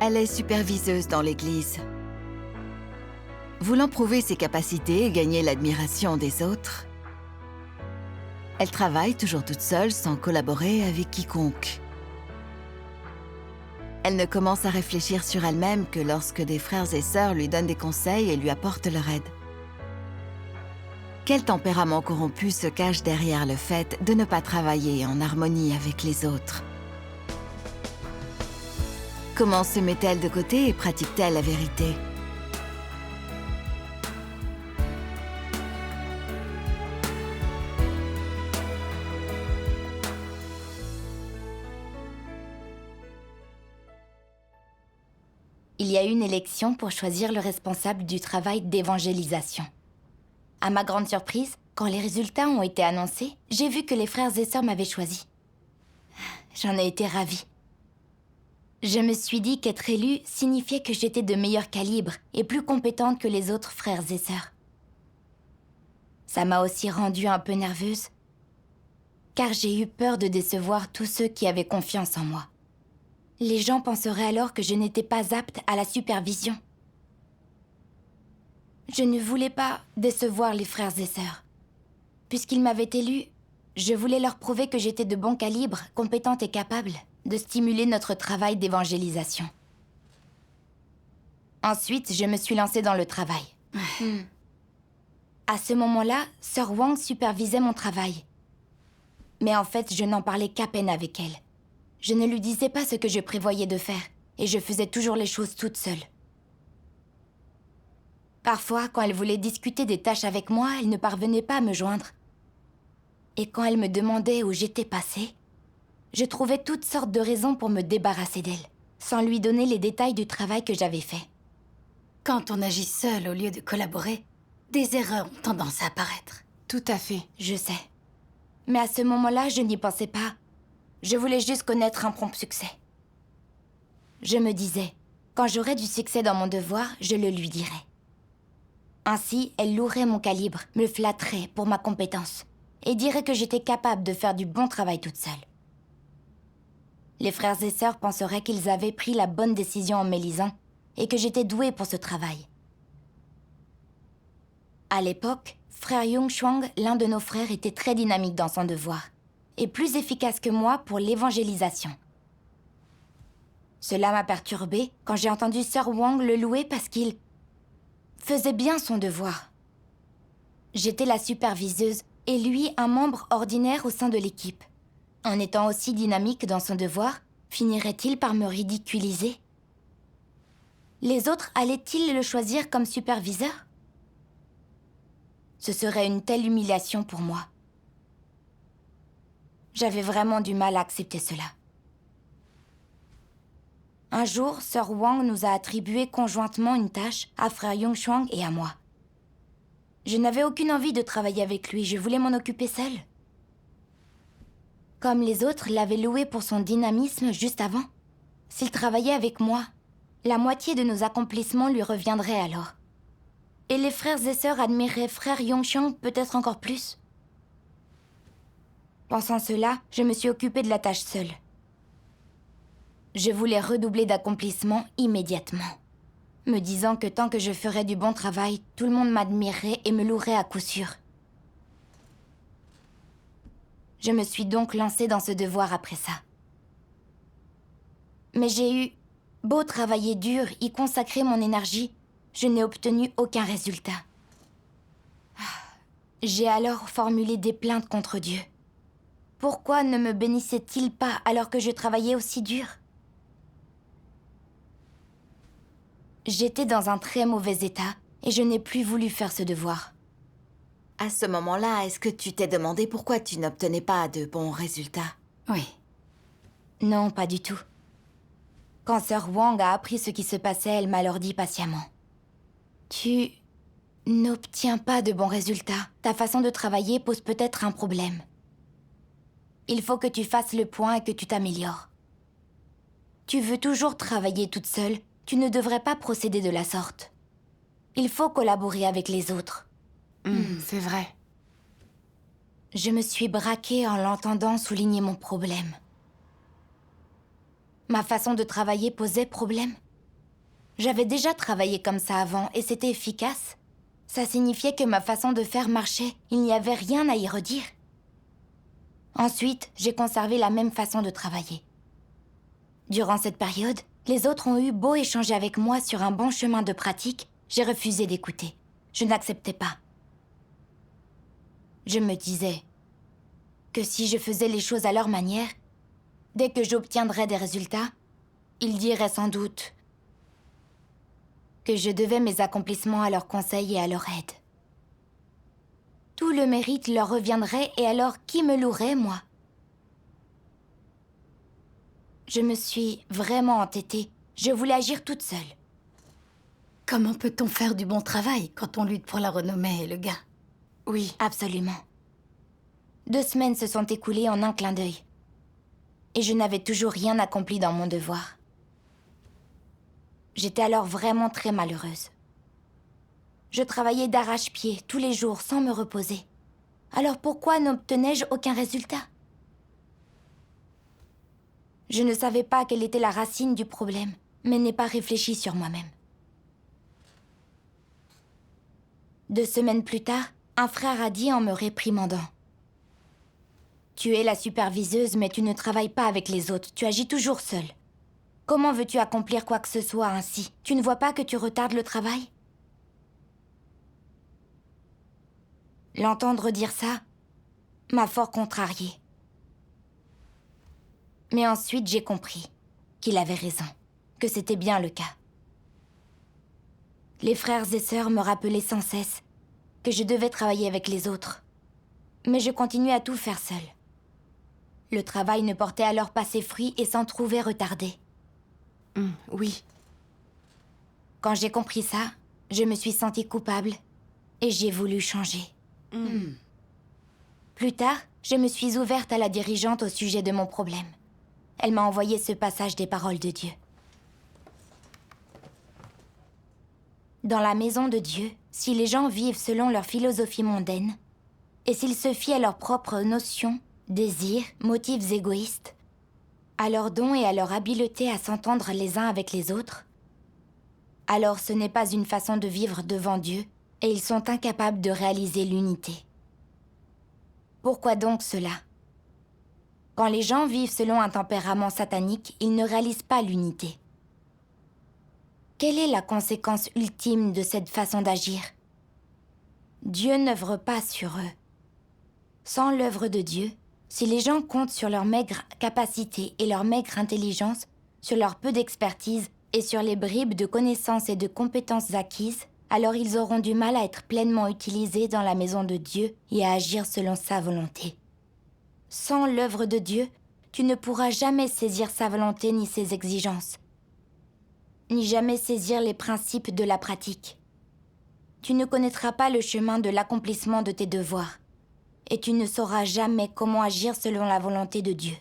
Elle est superviseuse dans l'église. Voulant prouver ses capacités et gagner l'admiration des autres, elle travaille toujours toute seule sans collaborer avec quiconque. Elle ne commence à réfléchir sur elle-même que lorsque des frères et sœurs lui donnent des conseils et lui apportent leur aide. Quel tempérament corrompu se cache derrière le fait de ne pas travailler en harmonie avec les autres? Comment se met-elle de côté et pratique-t-elle la vérité? Il y a eu une élection pour choisir le responsable du travail d'évangélisation. À ma grande surprise, quand les résultats ont été annoncés, j'ai vu que les frères et sœurs m'avaient choisi. J'en ai été ravie. Je me suis dit qu'être élue signifiait que j'étais de meilleur calibre et plus compétente que les autres frères et sœurs. Ça m'a aussi rendue un peu nerveuse, car j'ai eu peur de décevoir tous ceux qui avaient confiance en moi. Les gens penseraient alors que je n'étais pas apte à la supervision. Je ne voulais pas décevoir les frères et sœurs. Puisqu'ils m'avaient élue, je voulais leur prouver que j'étais de bon calibre, compétente et capable de stimuler notre travail d'évangélisation. Ensuite, je me suis lancée dans le travail. À ce moment-là, Sœur Wang supervisait mon travail. Mais en fait, je n'en parlais qu'à peine avec elle. Je ne lui disais pas ce que je prévoyais de faire, et je faisais toujours les choses toute seule. Parfois, quand elle voulait discuter des tâches avec moi, elle ne parvenait pas à me joindre. Et quand elle me demandait où j'étais passée, je trouvais toutes sortes de raisons pour me débarrasser d'elle, sans lui donner les détails du travail que j'avais fait. Quand on agit seul au lieu de collaborer, des erreurs ont tendance à apparaître. Tout à fait. Je sais. Mais à ce moment-là, je n'y pensais pas. Je voulais juste connaître un prompt succès. Je me disais, quand j'aurais du succès dans mon devoir, je le lui dirais. Ainsi, elle louerait mon calibre, me flatterait pour ma compétence, et dirait que j'étais capable de faire du bon travail toute seule. Les frères et sœurs penseraient qu'ils avaient pris la bonne décision en m'élisant, et que j'étais douée pour ce travail. À l'époque, frère Yung Chuang, l'un de nos frères, était très dynamique dans son devoir, et plus efficace que moi pour l'évangélisation. Cela m'a perturbée quand j'ai entendu Sœur Wang le louer parce qu'il faisait bien son devoir. J'étais la superviseuse et lui un membre ordinaire au sein de l'équipe. En étant aussi dynamique dans son devoir, finirait-il par me ridiculiser? Les autres allaient-ils le choisir comme superviseur? Ce serait une telle humiliation pour moi. J'avais vraiment du mal à accepter cela. Un jour, Sœur Wang nous a attribué conjointement une tâche à frère Yung Chuang et à moi. Je n'avais aucune envie de travailler avec lui, je voulais m'en occuper seule. Comme les autres l'avaient loué pour son dynamisme juste avant, s'il travaillait avec moi, la moitié de nos accomplissements lui reviendrait alors. Et les frères et sœurs admiraient frère Yung Chuang peut-être encore plus. Pensant cela, je me suis occupée de la tâche seule. Je voulais redoubler d'accomplissements immédiatement, me disant que tant que je ferais du bon travail, tout le monde m'admirerait et me louerait à coup sûr. Je me suis donc lancée dans ce devoir après ça. Mais j'ai eu beau travailler dur, y consacrer mon énergie, je n'ai obtenu aucun résultat. J'ai alors formulé des plaintes contre Dieu. Pourquoi ne me bénissait-il pas alors que je travaillais aussi dur? J'étais dans un très mauvais état et je n'ai plus voulu faire ce devoir. À ce moment-là, est-ce que tu t'es demandé pourquoi tu n'obtenais pas de bons résultats? Oui. Non, pas du tout. Quand Sœur Wang a appris ce qui se passait, elle m'a alors dit patiemment. Tu n'obtiens pas de bons résultats. Ta façon de travailler pose peut-être un problème. Il faut que tu fasses le point et que tu t'améliores. Tu veux toujours travailler toute seule, tu ne devrais pas procéder de la sorte. Il faut collaborer avec les autres. C'est vrai. Je me suis braquée en l'entendant souligner mon problème. Ma façon de travailler posait problème. J'avais déjà travaillé comme ça avant et c'était efficace. Ça signifiait que ma façon de faire marchait. Il n'y avait rien à y redire. Ensuite, j'ai conservé la même façon de travailler. Durant cette période, les autres ont eu beau échanger avec moi sur un bon chemin de pratique, j'ai refusé d'écouter. Je n'acceptais pas. Je me disais que si je faisais les choses à leur manière, dès que j'obtiendrais des résultats, ils diraient sans doute que je devais mes accomplissements à leurs conseils et à leur aide. Tout le mérite leur reviendrait et alors qui me louerait, moi? Je me suis vraiment entêtée. Je voulais agir toute seule. Comment peut-on faire du bon travail quand on lutte pour la renommée et le gain? Oui. Absolument. 2 semaines se sont écoulées en un clin d'œil. Et je n'avais toujours rien accompli dans mon devoir. J'étais alors vraiment très malheureuse. Je travaillais d'arrache-pied tous les jours sans me reposer. Alors pourquoi n'obtenais-je aucun résultat? Je ne savais pas quelle était la racine du problème, mais n'ai pas réfléchi sur moi-même. 2 semaines plus tard, un frère a dit en me réprimandant: « Tu es la superviseuse, mais tu ne travailles pas avec les autres, tu agis toujours seule. Comment veux-tu accomplir quoi que ce soit ainsi? Tu ne vois pas que tu retardes le travail ?» L'entendre dire ça m'a fort contrariée. Mais ensuite, j'ai compris qu'il avait raison, que c'était bien le cas. Les frères et sœurs me rappelaient sans cesse que je devais travailler avec les autres. Mais je continuais à tout faire seule. Le travail ne portait alors pas ses fruits et s'en trouvait retardé. Oui. Quand j'ai compris ça, je me suis sentie coupable et j'ai voulu changer. Plus tard, je me suis ouverte à la dirigeante au sujet de mon problème. Elle m'a envoyé ce passage des paroles de Dieu. Dans la maison de Dieu, si les gens vivent selon leur philosophie mondaine, et s'ils se fient à leurs propres notions, désirs, motifs égoïstes, à leurs dons et à leur habileté à s'entendre les uns avec les autres, alors ce n'est pas une façon de vivre devant Dieu, et ils sont incapables de réaliser l'unité. Pourquoi donc cela? Quand les gens vivent selon un tempérament satanique, ils ne réalisent pas l'unité. Quelle est la conséquence ultime de cette façon d'agir? Dieu n'œuvre pas sur eux. Sans l'œuvre de Dieu, si les gens comptent sur leur maigre capacité et leur maigre intelligence, sur leur peu d'expertise et sur les bribes de connaissances et de compétences acquises, alors ils auront du mal à être pleinement utilisés dans la maison de Dieu et à agir selon sa volonté. Sans l'œuvre de Dieu, tu ne pourras jamais saisir sa volonté ni ses exigences, ni jamais saisir les principes de la pratique. Tu ne connaîtras pas le chemin de l'accomplissement de tes devoirs, et tu ne sauras jamais comment agir selon la volonté de Dieu,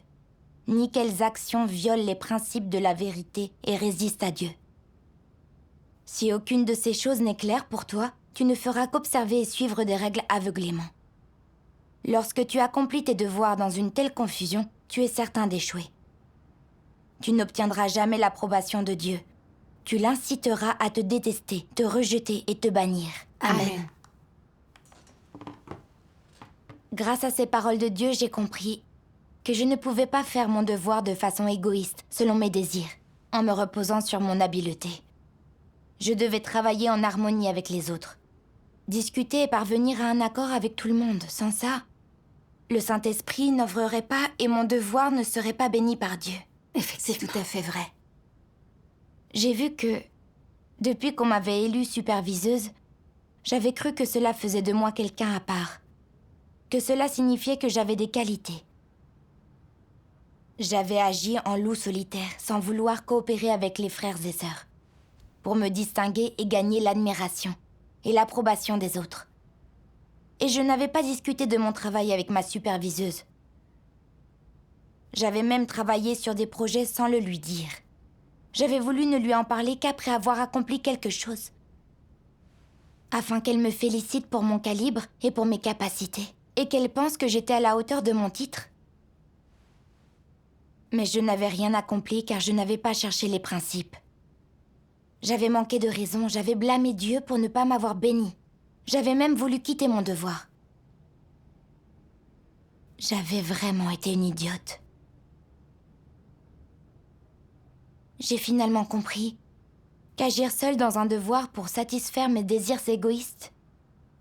ni quelles actions violent les principes de la vérité et résistent à Dieu. Si aucune de ces choses n'est claire pour toi, tu ne feras qu'observer et suivre des règles aveuglément. Lorsque tu accomplis tes devoirs dans une telle confusion, tu es certain d'échouer. Tu n'obtiendras jamais l'approbation de Dieu. Tu l'inciteras à te détester, te rejeter et te bannir. Amen. Grâce à ces paroles de Dieu, j'ai compris que je ne pouvais pas faire mon devoir de façon égoïste, selon mes désirs, en me reposant sur mon habileté. Je devais travailler en harmonie avec les autres, discuter et parvenir à un accord avec tout le monde. Sans ça, le Saint-Esprit n'œuvrerait pas et mon devoir ne serait pas béni par Dieu. Effectivement. C'est tout à fait vrai. J'ai vu que, depuis qu'on m'avait élue superviseuse, j'avais cru que cela faisait de moi quelqu'un à part, que cela signifiait que j'avais des qualités. J'avais agi en loup solitaire, sans vouloir coopérer avec les frères et sœurs, pour me distinguer et gagner l'admiration et l'approbation des autres. Et je n'avais pas discuté de mon travail avec ma superviseuse. J'avais même travaillé sur des projets sans le lui dire. J'avais voulu ne lui en parler qu'après avoir accompli quelque chose, afin qu'elle me félicite pour mon calibre et pour mes capacités, et qu'elle pense que j'étais à la hauteur de mon titre. Mais je n'avais rien accompli car je n'avais pas cherché les principes. J'avais manqué de raison, j'avais blâmé Dieu pour ne pas m'avoir béni. J'avais même voulu quitter mon devoir. J'avais vraiment été une idiote. J'ai finalement compris qu'agir seule dans un devoir pour satisfaire mes désirs égoïstes,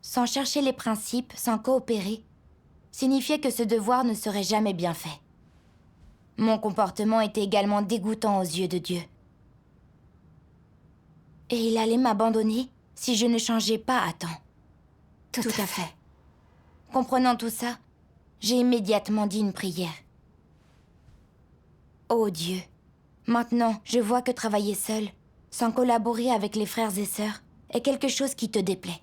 sans chercher les principes, sans coopérer, signifiait que ce devoir ne serait jamais bien fait. Mon comportement était également dégoûtant aux yeux de Dieu. Et il allait m'abandonner si je ne changeais pas à temps. Tout à fait. Comprenant tout ça, j'ai immédiatement dit une prière. Oh Dieu, maintenant je vois que travailler seul, sans collaborer avec les frères et sœurs, est quelque chose qui te déplaît.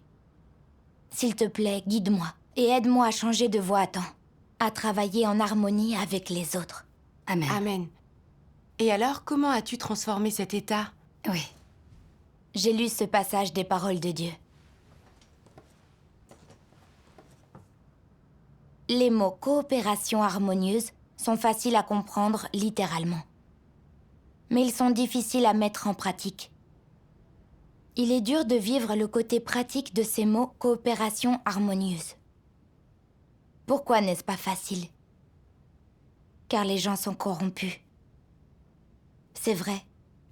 S'il te plaît, guide-moi et aide-moi à changer de voie à temps, à travailler en harmonie avec les autres. Amen. Amen. Et alors, comment as-tu transformé cet état? Oui. J'ai lu ce passage des paroles de Dieu. Les mots coopération harmonieuse sont faciles à comprendre littéralement. Mais ils sont difficiles à mettre en pratique. Il est dur de vivre le côté pratique de ces mots coopération harmonieuse. Pourquoi n'est-ce pas facile? Car les gens sont corrompus. C'est vrai,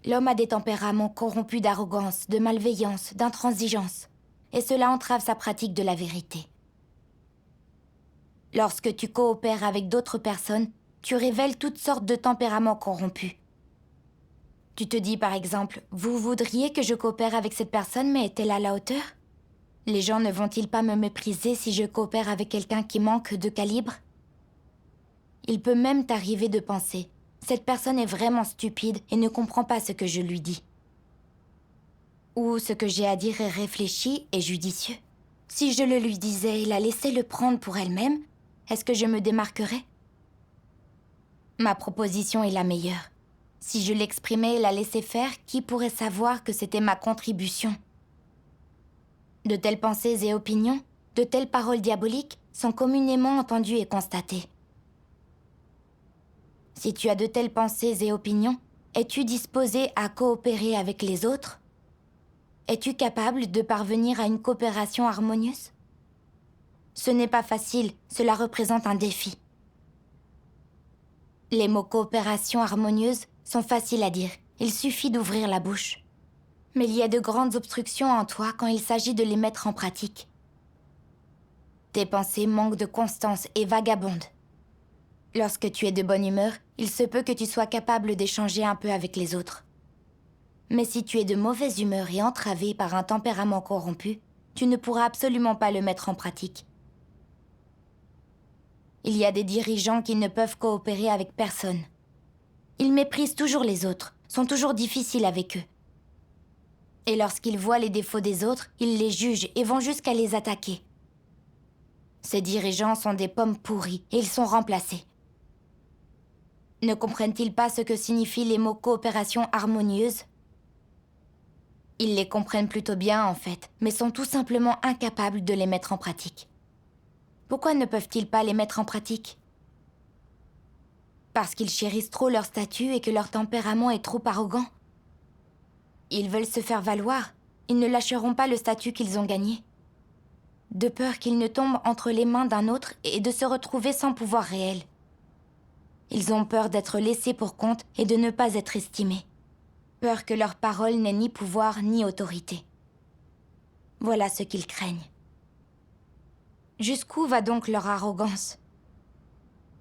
l'homme a des tempéraments corrompus d'arrogance, de malveillance, d'intransigeance, et cela entrave sa pratique de la vérité. Lorsque tu coopères avec d'autres personnes, tu révèles toutes sortes de tempéraments corrompus. Tu te dis par exemple, vous voudriez que je coopère avec cette personne, mais est-elle à la hauteur? Les gens ne vont-ils pas me mépriser si je coopère avec quelqu'un qui manque de calibre? Il peut même t'arriver de penser, cette personne est vraiment stupide et ne comprend pas ce que je lui dis. Ou ce que j'ai à dire est réfléchi et judicieux. Si je le lui disais et la laissais le prendre pour elle-même, est-ce que je me démarquerais? Ma proposition est la meilleure. Si je l'exprimais et la laissais faire, qui pourrait savoir que c'était ma contribution? De telles pensées et opinions, de telles paroles diaboliques sont communément entendues et constatées. Si tu as de telles pensées et opinions, es-tu disposé à coopérer avec les autres? Es-tu capable de parvenir à une coopération harmonieuse? Ce n'est pas facile, cela représente un défi. Les mots coopération harmonieuse sont faciles à dire, il suffit d'ouvrir la bouche. Mais il y a de grandes obstructions en toi quand il s'agit de les mettre en pratique. Tes pensées manquent de constance et vagabondent. Lorsque tu es de bonne humeur, il se peut que tu sois capable d'échanger un peu avec les autres. Mais si tu es de mauvaise humeur et entravé par un tempérament corrompu, tu ne pourras absolument pas le mettre en pratique. Il y a des dirigeants qui ne peuvent coopérer avec personne. Ils méprisent toujours les autres, sont toujours difficiles avec eux. Et lorsqu'ils voient les défauts des autres, ils les jugent et vont jusqu'à les attaquer. Ces dirigeants sont des pommes pourries et ils sont remplacés. Ne comprennent-ils pas ce que signifient les mots coopération harmonieuse? Ils les comprennent plutôt bien en fait, mais sont tout simplement incapables de les mettre en pratique. Pourquoi ne peuvent-ils pas les mettre en pratique? Parce qu'ils chérissent trop leur statut et que leur tempérament est trop arrogant. Ils veulent se faire valoir, ils ne lâcheront pas le statut qu'ils ont gagné. De peur qu'ils ne tombent entre les mains d'un autre et de se retrouver sans pouvoir réel. Ils ont peur d'être laissés pour compte et de ne pas être estimés. Peur que leur parole n'ait ni pouvoir ni autorité. Voilà ce qu'ils craignent. Jusqu'où va donc leur arrogance?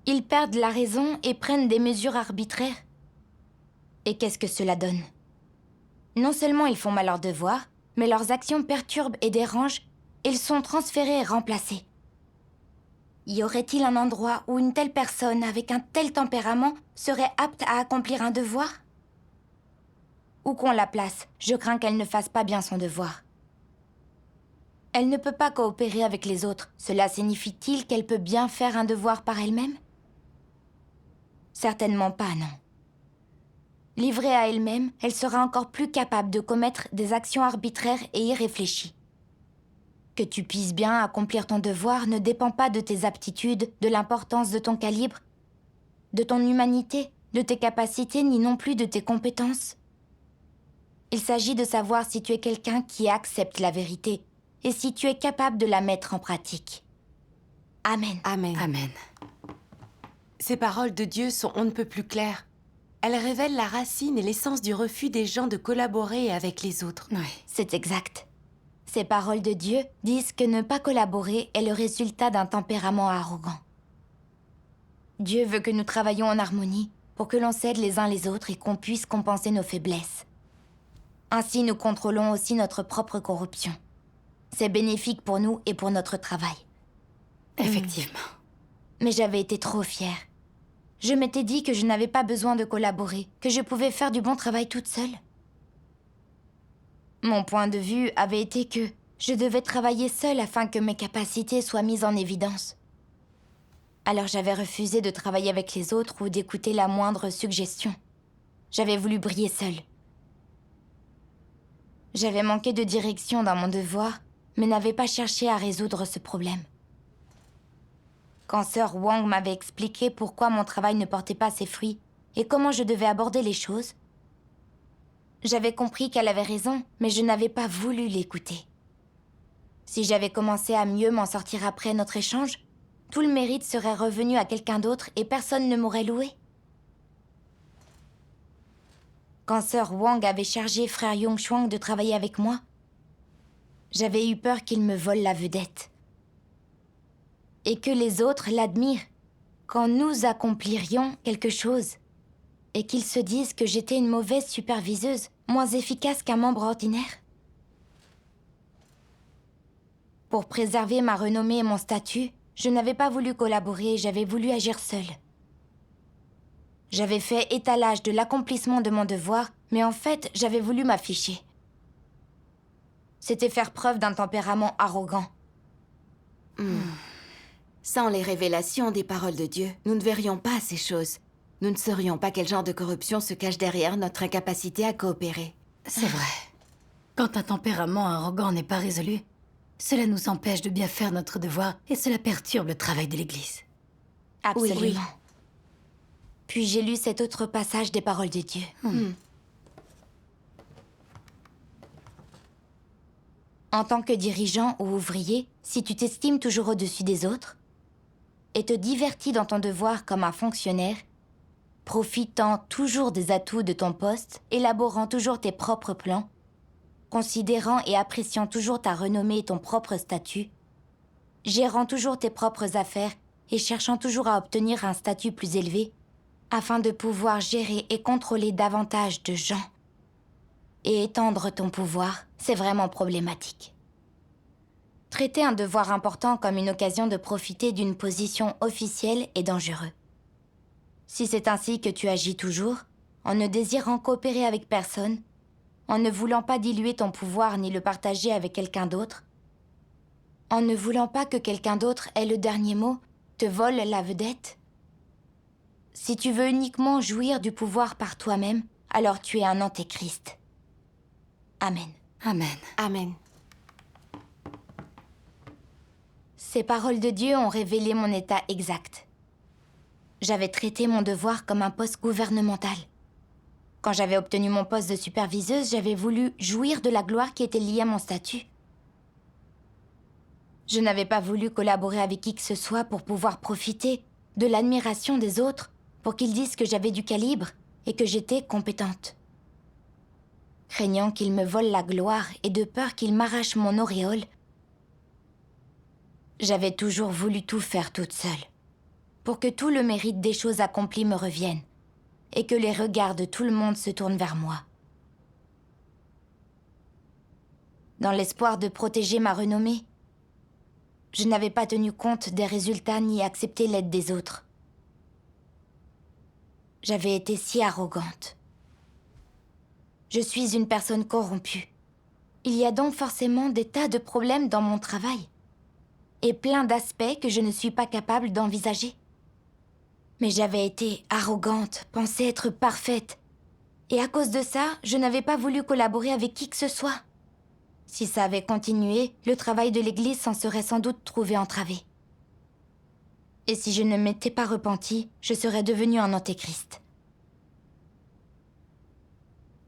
Ils perdent la raison et prennent des mesures arbitraires. Et qu'est-ce que cela donne? Non seulement ils font mal leur devoir, mais leurs actions perturbent et dérangent, et ils sont transférés et remplacés. Y aurait-il un endroit où une telle personne avec un tel tempérament serait apte à accomplir un devoir? Où qu'on la place, je crains qu'elle ne fasse pas bien son devoir. Elle ne peut pas coopérer avec les autres. Cela signifie-t-il qu'elle peut bien faire un devoir par elle-même? Certainement pas, non. Livrée à elle-même, elle sera encore plus capable de commettre des actions arbitraires et irréfléchies. Que tu puisses bien accomplir ton devoir ne dépend pas de tes aptitudes, de l'importance de ton calibre, de ton humanité, de tes capacités, ni non plus de tes compétences. Il s'agit de savoir si tu es quelqu'un qui accepte la vérité et si tu es capable de la mettre en pratique. Amen. Amen. Amen. Ces paroles de Dieu sont on ne peut plus claires. Elles révèlent la racine et l'essence du refus des gens de collaborer avec les autres. Oui. C'est exact. Ces paroles de Dieu disent que ne pas collaborer est le résultat d'un tempérament arrogant. Dieu veut que nous travaillions en harmonie pour que l'on s'aide les uns les autres et qu'on puisse compenser nos faiblesses. Ainsi, nous contrôlons aussi notre propre corruption. C'est bénéfique pour nous et pour notre travail. Effectivement. Mais j'avais été trop fière. Je m'étais dit que je n'avais pas besoin de collaborer, que je pouvais faire du bon travail toute seule. Mon point de vue avait été que je devais travailler seule afin que mes capacités soient mises en évidence. Alors j'avais refusé de travailler avec les autres ou d'écouter la moindre suggestion. J'avais voulu briller seule. J'avais manqué de direction dans mon devoir, mais n'avais pas cherché à résoudre ce problème. Quand Sœur Wang m'avait expliqué pourquoi mon travail ne portait pas ses fruits et comment je devais aborder les choses, j'avais compris qu'elle avait raison, mais je n'avais pas voulu l'écouter. Si j'avais commencé à mieux m'en sortir après notre échange, tout le mérite serait revenu à quelqu'un d'autre et personne ne m'aurait loué. Quand Sœur Wang avait chargé Frère Yongchuang de travailler avec moi, j'avais eu peur qu'il me vole la vedette. Et que les autres l'admirent quand nous accomplirions quelque chose. Et qu'ils se disent que j'étais une mauvaise superviseuse, moins efficace qu'un membre ordinaire. Pour préserver ma renommée et mon statut, je n'avais pas voulu collaborer, j'avais voulu agir seule. J'avais fait étalage de l'accomplissement de mon devoir, mais en fait, j'avais voulu m'afficher. C'était faire preuve d'un tempérament arrogant. Sans les révélations des paroles de Dieu, nous ne verrions pas ces choses. Nous ne saurions pas quel genre de corruption se cache derrière notre incapacité à coopérer. C'est vrai. Quand un tempérament arrogant n'est pas résolu, cela nous empêche de bien faire notre devoir et cela perturbe le travail de l'Église. Absolument. Oui. Puis j'ai lu cet autre passage des paroles de Dieu. En tant que dirigeant ou ouvrier, si tu t'estimes toujours au-dessus des autres et te divertis dans ton devoir comme un fonctionnaire, profitant toujours des atouts de ton poste, élaborant toujours tes propres plans, considérant et appréciant toujours ta renommée et ton propre statut, gérant toujours tes propres affaires et cherchant toujours à obtenir un statut plus élevé, afin de pouvoir gérer et contrôler davantage de gens et étendre ton pouvoir, c'est vraiment problématique. Traiter un devoir important comme une occasion de profiter d'une position officielle est dangereux. Si c'est ainsi que tu agis toujours, en ne désirant coopérer avec personne, en ne voulant pas diluer ton pouvoir ni le partager avec quelqu'un d'autre, en ne voulant pas que quelqu'un d'autre ait le dernier mot, te vole la vedette, si tu veux uniquement jouir du pouvoir par toi-même, alors tu es un antéchrist. Amen. Amen. Amen. Ces paroles de Dieu ont révélé mon état exact. J'avais traité mon devoir comme un poste gouvernemental. Quand j'avais obtenu mon poste de superviseuse, j'avais voulu jouir de la gloire qui était liée à mon statut. Je n'avais pas voulu collaborer avec qui que ce soit pour pouvoir profiter de l'admiration des autres, pour qu'ils disent que j'avais du calibre et que j'étais compétente. Craignant qu'ils me volent la gloire et de peur qu'ils m'arrachent mon auréole, j'avais toujours voulu tout faire toute seule, pour que tout le mérite des choses accomplies me revienne, et que les regards de tout le monde se tournent vers moi. Dans l'espoir de protéger ma renommée, je n'avais pas tenu compte des résultats ni accepté l'aide des autres. J'avais été si arrogante. Je suis une personne corrompue. Il y a donc forcément des tas de problèmes dans mon travail. Et plein d'aspects que je ne suis pas capable d'envisager. Mais j'avais été arrogante, pensais être parfaite. Et à cause de ça, je n'avais pas voulu collaborer avec qui que ce soit. Si ça avait continué, le travail de l'Église s'en serait sans doute trouvé entravé. Et si je ne m'étais pas repentie, je serais devenue un antéchrist.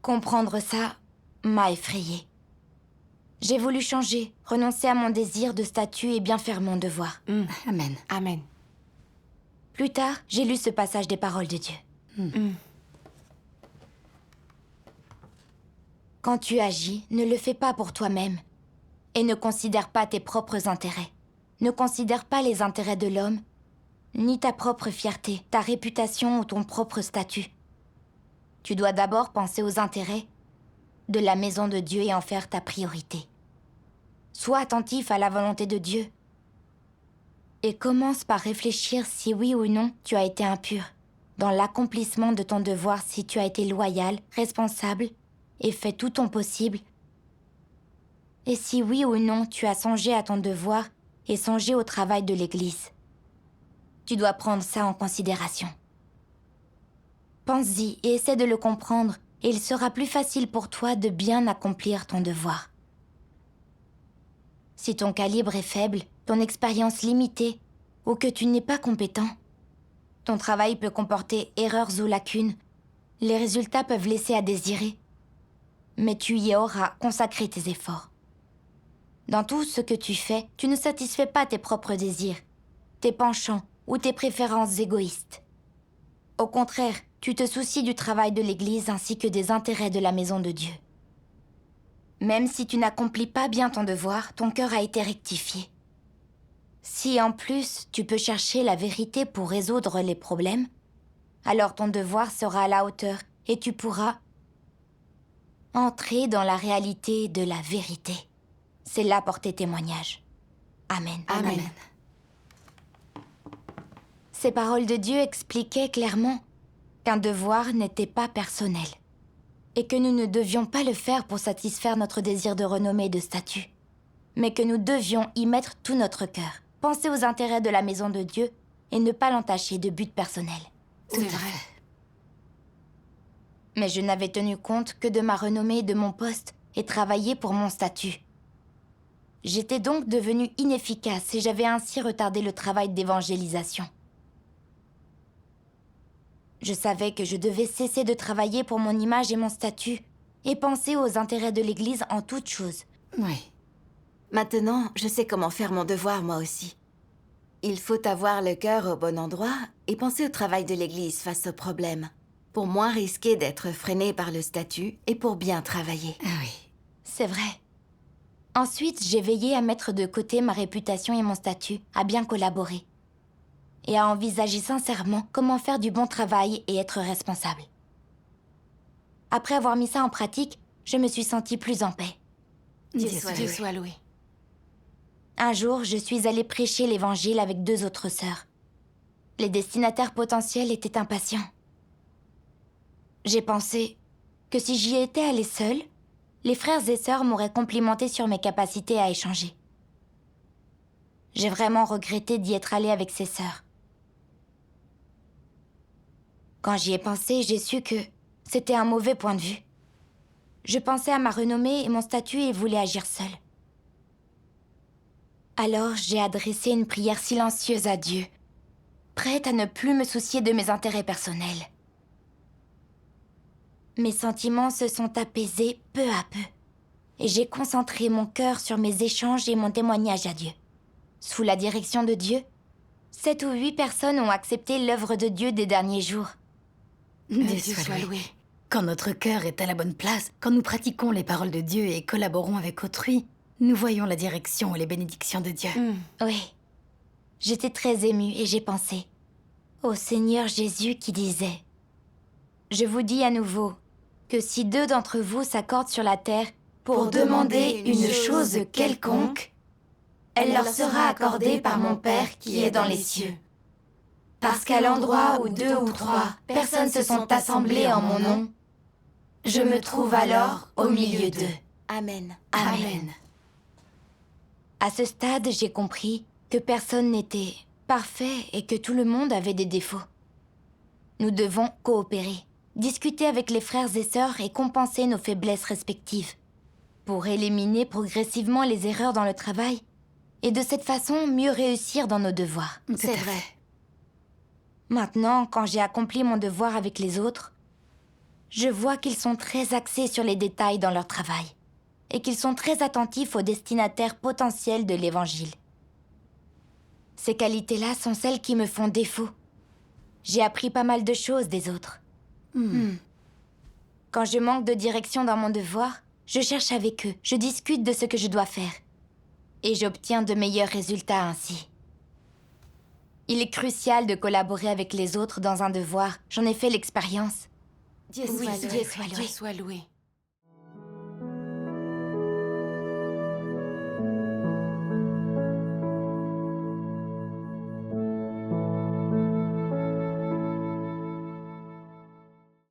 Comprendre ça m'a effrayée. J'ai voulu changer, renoncer à mon désir de statut et bien faire mon devoir. Amen. Amen. Plus tard, j'ai lu ce passage des paroles de Dieu. Quand tu agis, ne le fais pas pour toi-même et ne considère pas tes propres intérêts. Ne considère pas les intérêts de l'homme, ni ta propre fierté, ta réputation ou ton propre statut. Tu dois d'abord penser aux intérêts de la maison de Dieu et en faire ta priorité. Sois attentif à la volonté de Dieu et commence par réfléchir si oui ou non tu as été impur dans l'accomplissement de ton devoir, si tu as été loyal, responsable et fait tout ton possible. Et si oui ou non tu as songé à ton devoir et songé au travail de l'Église. Tu dois prendre ça en considération. Pense-y et essaie de le comprendre, et il sera plus facile pour toi de bien accomplir ton devoir. Si ton calibre est faible, ton expérience limitée, ou que tu n'es pas compétent, ton travail peut comporter erreurs ou lacunes, les résultats peuvent laisser à désirer, mais tu y auras consacré tes efforts. Dans tout ce que tu fais, tu ne satisfais pas tes propres désirs, tes penchants ou tes préférences égoïstes. Au contraire, tu te soucies du travail de l'Église ainsi que des intérêts de la maison de Dieu. Même si tu n'accomplis pas bien ton devoir, ton cœur a été rectifié. Si en plus tu peux chercher la vérité pour résoudre les problèmes, alors ton devoir sera à la hauteur et tu pourras entrer dans la réalité de la vérité. C'est là porter témoignage. Amen. Amen. Ces paroles de Dieu expliquaient clairement qu'un devoir n'était pas personnel et que nous ne devions pas le faire pour satisfaire notre désir de renommée et de statut, mais que nous devions y mettre tout notre cœur, penser aux intérêts de la maison de Dieu et ne pas l'entacher de buts personnels. C'est vrai. Mais je n'avais tenu compte que de ma renommée et de mon poste et travaillé pour mon statut. J'étais donc devenue inefficace et j'avais ainsi retardé le travail d'évangélisation. Je savais que je devais cesser de travailler pour mon image et mon statut et penser aux intérêts de l'Église en toutes choses. Oui. Maintenant, je sais comment faire mon devoir, moi aussi. Il faut avoir le cœur au bon endroit et penser au travail de l'Église face aux problèmes, pour moins risquer d'être freiné par le statut et pour bien travailler. Ah oui. C'est vrai. Ensuite, j'ai veillé à mettre de côté ma réputation et mon statut, à bien collaborer, et à envisager sincèrement comment faire du bon travail et être responsable. Après avoir mis ça en pratique, je me suis sentie plus en paix. Dieu Dieu soit loué. Un jour, je suis allée prêcher l'Évangile avec 2 autres sœurs. Les destinataires potentiels étaient impatients. J'ai pensé que si j'y étais allée seule, les frères et sœurs m'auraient complimenté sur mes capacités à échanger. J'ai vraiment regretté d'y être allée avec ces sœurs. Quand j'y ai pensé, j'ai su que c'était un mauvais point de vue. Je pensais à ma renommée et mon statut et voulais agir seule. Alors j'ai adressé une prière silencieuse à Dieu, prête à ne plus me soucier de mes intérêts personnels. Mes sentiments se sont apaisés peu à peu, et j'ai concentré mon cœur sur mes échanges et mon témoignage à Dieu. Sous la direction de Dieu, 7 ou 8 personnes ont accepté l'œuvre de Dieu des derniers jours. Dieu soit loué. Quand notre cœur est à la bonne place, quand nous pratiquons les paroles de Dieu et collaborons avec autrui, nous voyons la direction et les bénédictions de Dieu. Oui, j'étais très émue et j'ai pensé au Seigneur Jésus qui disait « Je vous dis à nouveau que si 2 d'entre vous s'accordent sur la terre pour demander une chose quelconque, elle leur sera accordée par mon Père qui est dans les cieux. Parce qu'à l'endroit où 2 ou 3 personnes se sont assemblées en mon nom, je me trouve alors au milieu d'eux. Amen. Amen. » À ce stade, j'ai compris que personne n'était parfait et que tout le monde avait des défauts. Nous devons coopérer, discuter avec les frères et sœurs et compenser nos faiblesses respectives pour éliminer progressivement les erreurs dans le travail et de cette façon mieux réussir dans nos devoirs. C'est vrai. Maintenant, quand j'ai accompli mon devoir avec les autres, je vois qu'ils sont très axés sur les détails dans leur travail et qu'ils sont très attentifs aux destinataires potentiels de l'Évangile. Ces qualités-là sont celles qui me font défaut. J'ai appris pas mal de choses des autres. Quand je manque de direction dans mon devoir, je cherche avec eux, je discute de ce que je dois faire. Et j'obtiens de meilleurs résultats ainsi. Il est crucial de collaborer avec les autres dans un devoir. J'en ai fait l'expérience. Dieu Oui, soit loué. Dieu soit loué.